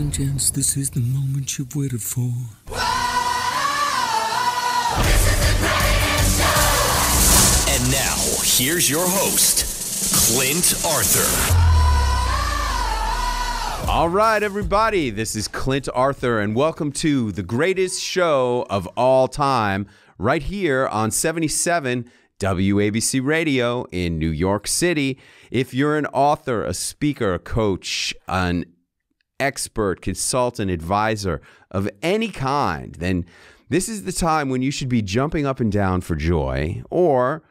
and gents, this is the moment you've waited for. This is the greatest show! And now, here's your host, Clint Arthur. All right, everybody, this is Clint Arthur, and welcome to the greatest show of all time, right here on 77 WABC Radio in New York City. If you're an author, a speaker, a coach, an expert, consultant, advisor of any kind, then this is the time when you should be jumping up and down for joy, or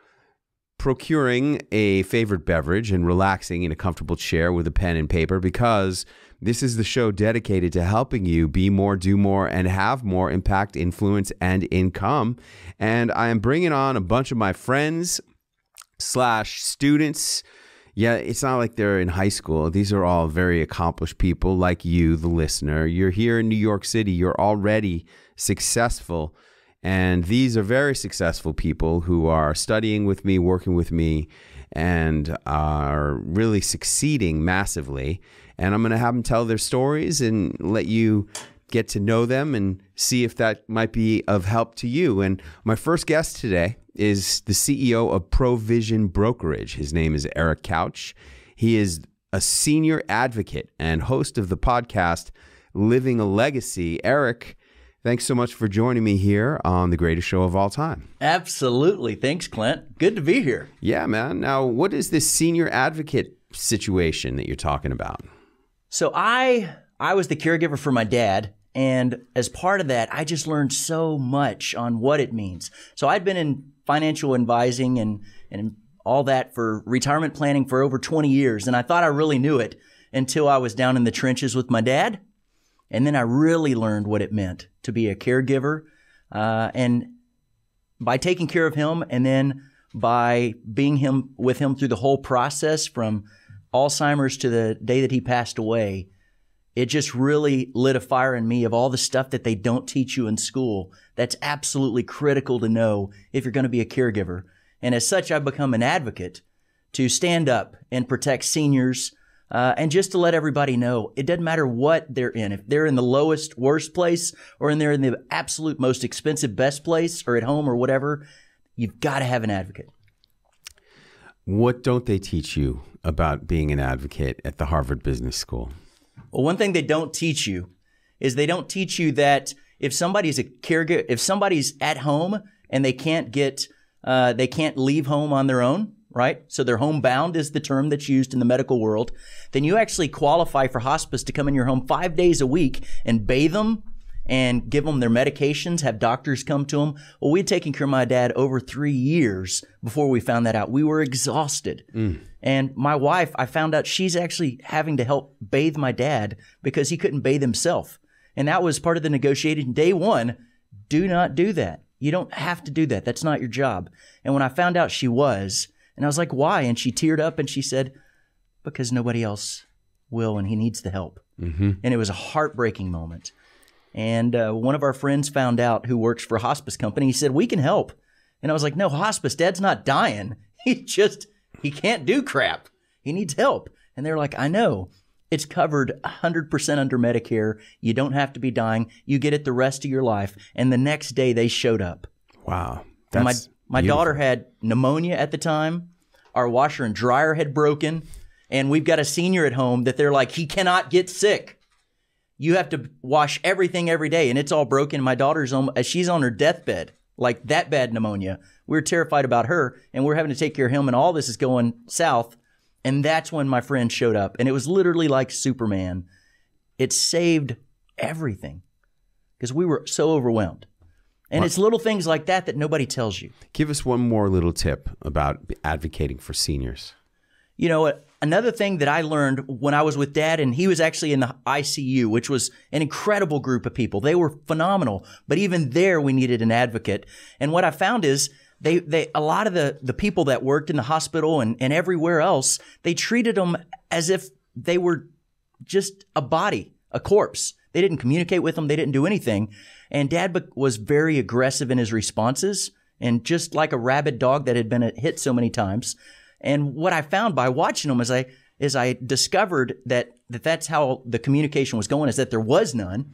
procuring a favorite beverage and relaxing in a comfortable chair with a pen and paper, because this is the show dedicated to helping you be more, do more, and have more impact, influence, and income. And I am bringing on a bunch of my friends / students. Yeah, it's not like they're in high school. These are all very accomplished people like you, the listener. You're here in New York City. You're already successful. And these are very successful people who are studying with me, working with me, and are really succeeding massively. And I'm going to have them tell their stories and let you get to know them and see if that might be of help to you. And my first guest today is the CEO of Provision Brokerage. His name is Eric Couch. He is a senior advocate and host of the podcast Living a Legacy. Eric, thanks so much for joining me here on the greatest show of all time. Absolutely. Thanks, Clint. Good to be here. Yeah, man. Now, what is this senior advocate situation that you're talking about? So I was the caregiver for my dad, and as part of that, I just learned so much on what it means. So I'd been in financial advising and all that for retirement planning for over 20 years, and I thought I really knew it until I was down in the trenches with my dad, and then I really learned what it meant to be a caregiver, and by taking care of him and then by being with him through the whole process from Alzheimer's to the day that he passed away, it just really lit a fire in me of all the stuff that they don't teach you in school that's absolutely critical to know if you're going to be a caregiver. And as such, I've become an advocate to stand up and protect seniors, and just to let everybody know, it doesn't matter what they're in. If they're in the lowest, worst place, or they're in the absolute most expensive, best place, or at home or whatever, you've got to have an advocate. What don't they teach you about being an advocate at the Harvard Business School? Well, one thing they don't teach you is they don't teach you that if somebody's a caregiver, if somebody's at home and they can't leave home on their own, right? So they're homebound is the term that's used in the medical world. Then you actually qualify for hospice to come in your home 5 days a week and bathe them and give them their medications, have doctors come to them. Well, we'd taken care of my dad over 3 years before we found that out. We were exhausted. And my wife, I found out she's actually having to help bathe my dad because he couldn't bathe himself. And that was part of the negotiating. Day one, do not do that. You don't have to do that. That's not your job. And when I found out she was, and I was like, why? And she teared up and she said, because nobody else will and he needs the help. And it was a heartbreaking moment. And one of our friends found out who works for a hospice company. He said, we can help. And I was like, no, hospice, Dad's not dying. He can't do crap. He needs help. And they're like, I know. It's covered 100% under Medicare. You don't have to be dying. You get it the rest of your life. And the next day they showed up. Wow. My daughter had pneumonia at the time. Our washer and dryer had broken. And we've got a senior at home that they're like, he cannot get sick. You have to wash everything every day, and it's all broken. My daughter's she's on her deathbed, like that bad pneumonia. We're terrified about her, and we're having to take care of him, and all this is going south. And that's when my friend showed up, and it was literally like Superman. It saved everything because we were so overwhelmed. And it's little things like that nobody tells you. Give us one more little tip about advocating for seniors. You know, another thing that I learned when I was with Dad, and he was actually in the ICU, which was an incredible group of people. They were phenomenal, but even there we needed an advocate. And what I found is a lot of the people that worked in the hospital and everywhere else, they treated them as if they were just a body, a corpse. They didn't communicate with them. They didn't do anything. And Dad was very aggressive in his responses, and just like a rabid dog that had been hit so many times. And what I found by watching him is is I discovered that's how the communication was going, is that there was none.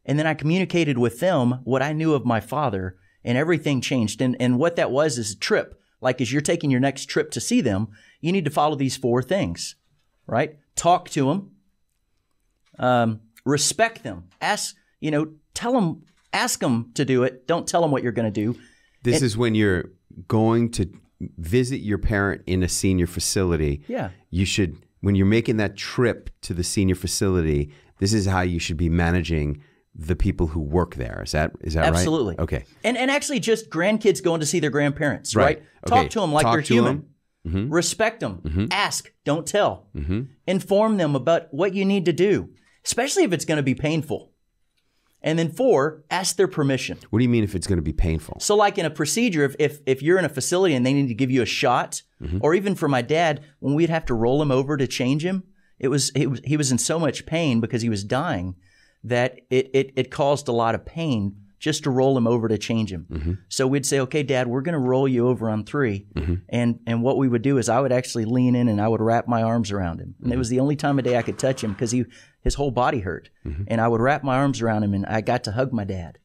And then I communicated with them what I knew of my father, and everything changed. And what that was is a trip. Like as you're taking your next trip to see them, you need to follow these 4 things, right? Talk to them, respect them, ask them to do it. Don't tell them what you're going to do. This is when you're going to visit your parent in a senior facility. Yeah. You should, when you're making that trip to the senior facility, this is how you should be managing the people who work there. Is that right? Absolutely. Okay. And actually just grandkids going to see their grandparents, right? Okay. Talk to them like they're human. Mm-hmm. Respect them. Mm-hmm. Ask, don't tell. Mm-hmm. Inform them about what you need to do, especially if it's going to be painful. And then 4, ask their permission. What do you mean if it's going to be painful? So like in a procedure, if you're in a facility and they need to give you a shot, or even for my dad, when we'd have to roll him over to change him, he was in so much pain because he was dying that it caused a lot of pain just to roll him over to change him. So we'd say, okay, Dad, we're going to roll you over on 3. And what we would do is I would actually lean in and I would wrap my arms around him. And it was the only time of day I could touch him because his whole body hurt. And I would wrap my arms around him and I got to hug my dad.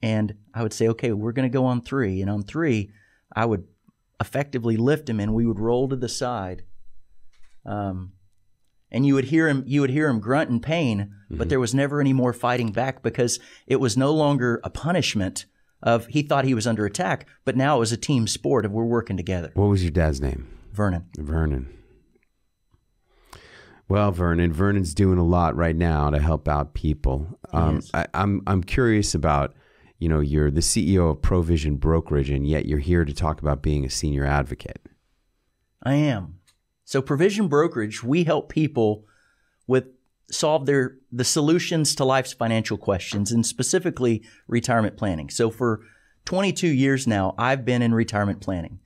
And I would say, okay, we're going to go on 3. And on 3, I would effectively lift him and we would roll to the side. And you would hear him grunt in pain, but there was never any more fighting back because it was no longer a punishment of he thought he was under attack, but now it was a team sport of we're working together. What was your dad's name? Vernon. Vernon. Well, Vernon's doing a lot right now to help out people. Yes. I'm curious about, you're the CEO of Provision Brokerage, and yet you're here to talk about being a senior advocate. I am. So Provision Brokerage, we help people solve the solutions to life's financial questions, and specifically retirement planning. So for 22 years now, I've been in retirement planning.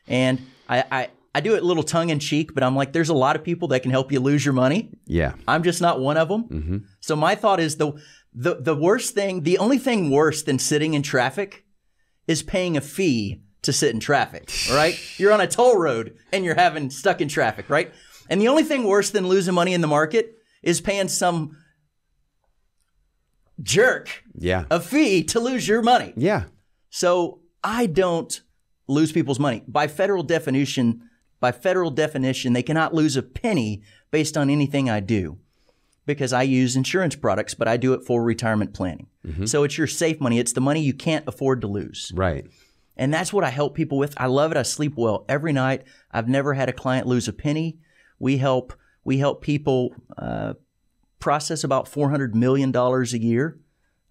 And I do it a little tongue in cheek, but I'm like, there's a lot of people that can help you lose your money. Yeah. I'm just not one of them. So my thought is the worst thing, the only thing worse than sitting in traffic is paying a fee to sit in traffic, right? You're on a toll road and you're stuck in traffic, right? And the only thing worse than losing money in the market is paying some jerk a fee to lose your money. Yeah. So I don't lose people's money. By federal definition, they cannot lose a penny based on anything I do because I use insurance products, but I do it for retirement planning. So it's your safe money. It's the money you can't afford to lose. Right. And that's what I help people with. I love it. I sleep well every night. I've never had a client lose a penny. We help people process about $400 million a year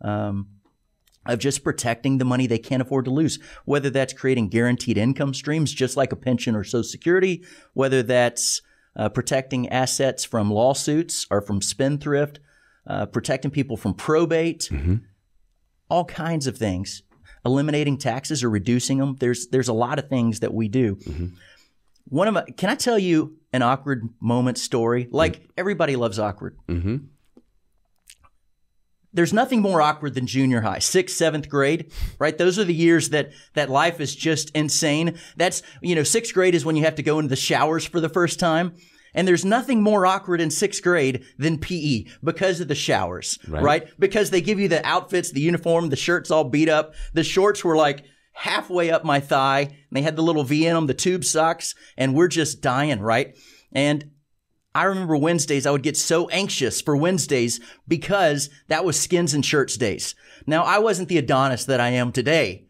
of just protecting the money they can't afford to lose, whether that's creating guaranteed income streams, just like a pension or Social Security, whether that's protecting assets from lawsuits or from spendthrift, protecting people from probate, all kinds of things. Eliminating taxes or reducing them. There's a lot of things that we do. Can I tell you an awkward moment story? Like everybody loves awkward. There's nothing more awkward than junior high, 6th, 7th grade, right? Those are the years that life is just insane. That's, 6th grade is when you have to go into the showers for the first time. And there's nothing more awkward in 6th grade than PE because of the showers, right? Because they give you the outfits, the uniform, the shirt's all beat up. The shorts were like halfway up my thigh. And they had the little V in them, the tube socks, and we're just dying, right? And I remember Wednesdays, I would get so anxious for Wednesdays because that was skins and shirts days. Now, I wasn't the Adonis that I am today.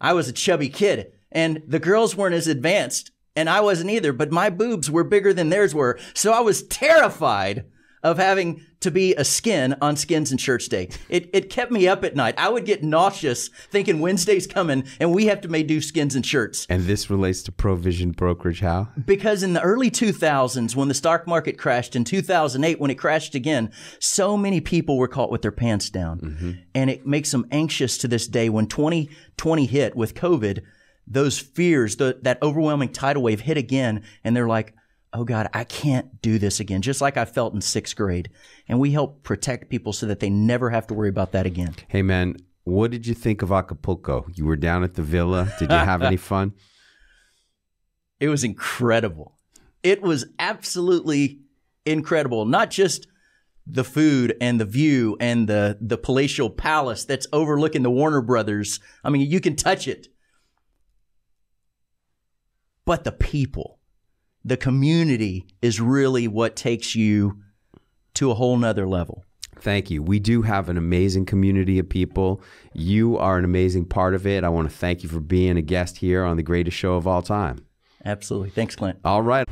I was a chubby kid, and the girls weren't as advanced. And I wasn't either, but my boobs were bigger than theirs were. So I was terrified of having to be a skin on Skins and Shirts Day. It kept me up at night. I would get nauseous thinking Wednesday's coming and we have to do Skins and Shirts. And this relates to Provision Brokerage how? Because in the early 2000s, when the stock market crashed, in 2008, when it crashed again, so many people were caught with their pants down. And it makes them anxious to this day. When 2020 hit with COVID, those fears, that overwhelming tidal wave hit again, and they're like, oh God, I can't do this again, just like I felt in 6th grade. And we help protect people so that they never have to worry about that again. Hey man, what did you think of Acapulco? You were down at the villa. Did you have any fun? It was incredible. It was absolutely incredible. Not just the food and the view and the palatial palace that's overlooking the Warner Brothers. I mean, you can touch it. But the people, the community is really what takes you to a whole nother level. Thank you. We do have an amazing community of people. You are an amazing part of it. I want to thank you for being a guest here on the greatest show of all time. Absolutely. Thanks, Clint. All right.